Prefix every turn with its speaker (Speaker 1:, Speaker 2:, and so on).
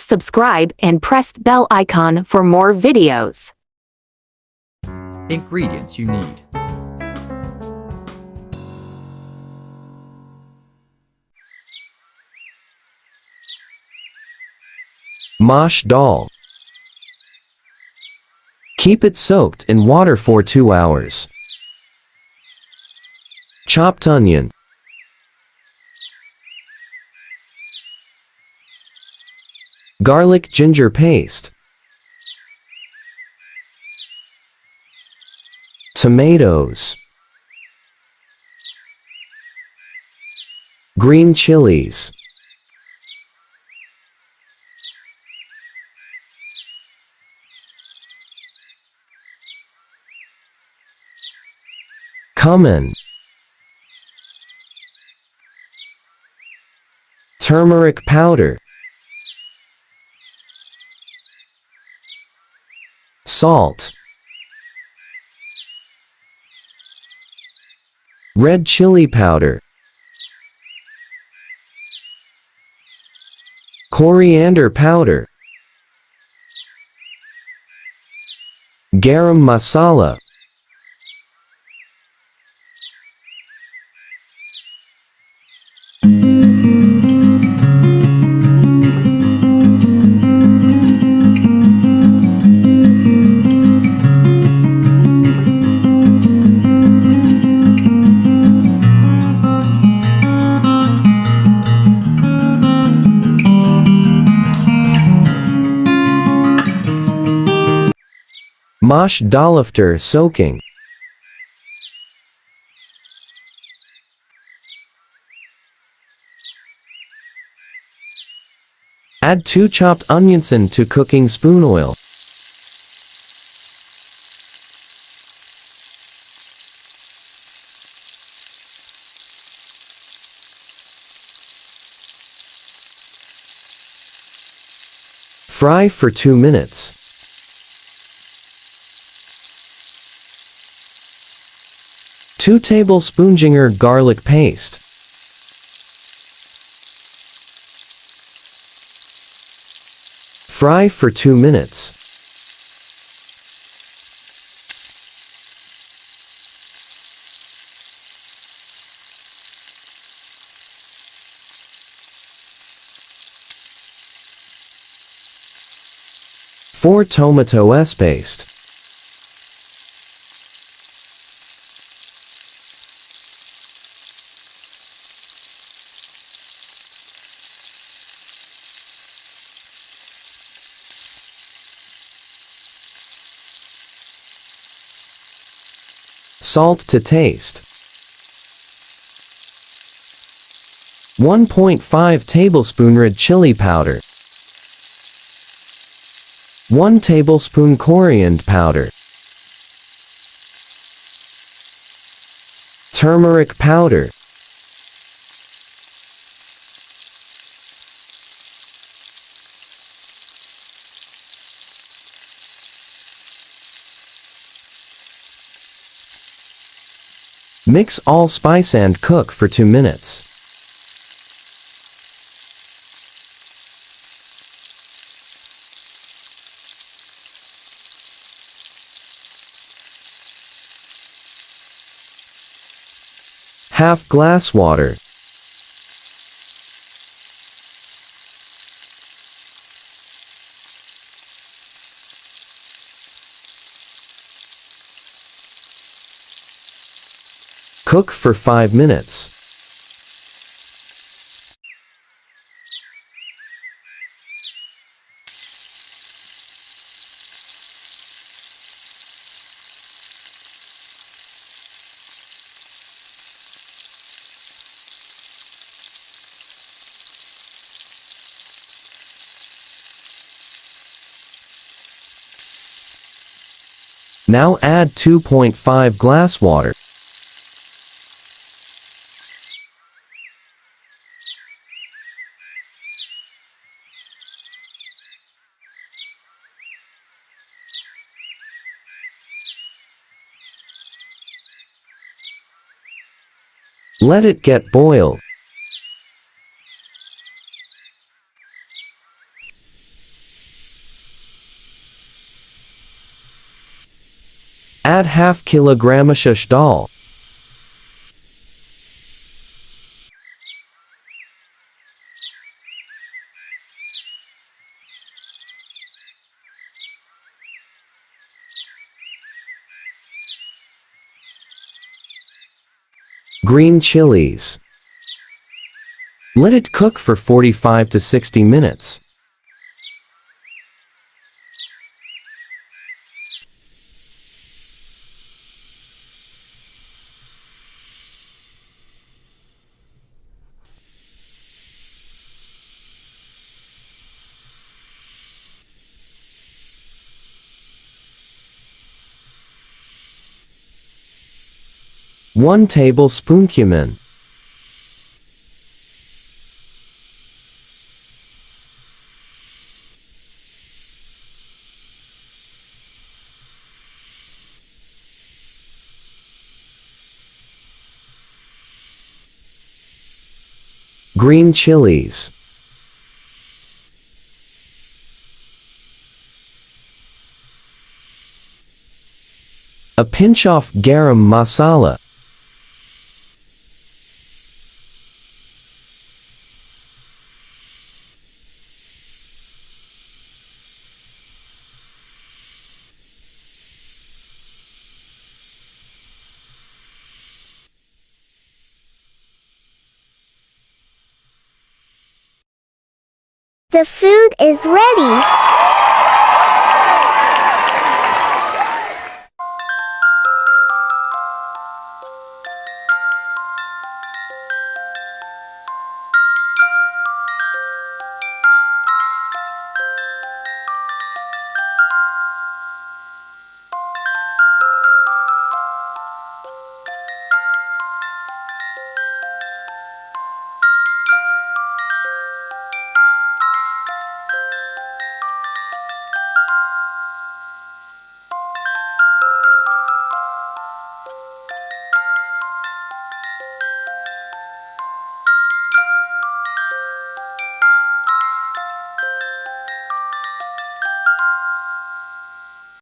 Speaker 1: subscribe and press the bell icon for more videos.
Speaker 2: Ingredients you need.
Speaker 3: Mashdaal. Keep it soaked in water for 2 hours. Chopped onion. Garlic ginger paste. Tomatoes. Green chilies. CUMIN. Turmeric powder. Salt. Red chili powder. Coriander powder. Garam masala. Mashdaal after soaking. Add 2 chopped onions into cooking spoon oil. Fry for 2 minutes. Two tablespoon ginger garlic paste. Fry for 2 minutes. Four tomatoes paste. Salt to taste. 1.5 tablespoon red chili powder. 1 tablespoon coriander powder. Turmeric powder. Mix all spice and cook for 2 minutes. Half glass water. Cook for 5 minutes. Now add 2.5 glass water. Let it get boiled. Add half kilogram mashdaal. Green chilies. Let it cook for 45 to 60 minutes. One tablespoon cumin. Green chilies. A pinch of garam masala.
Speaker 2: The food is ready.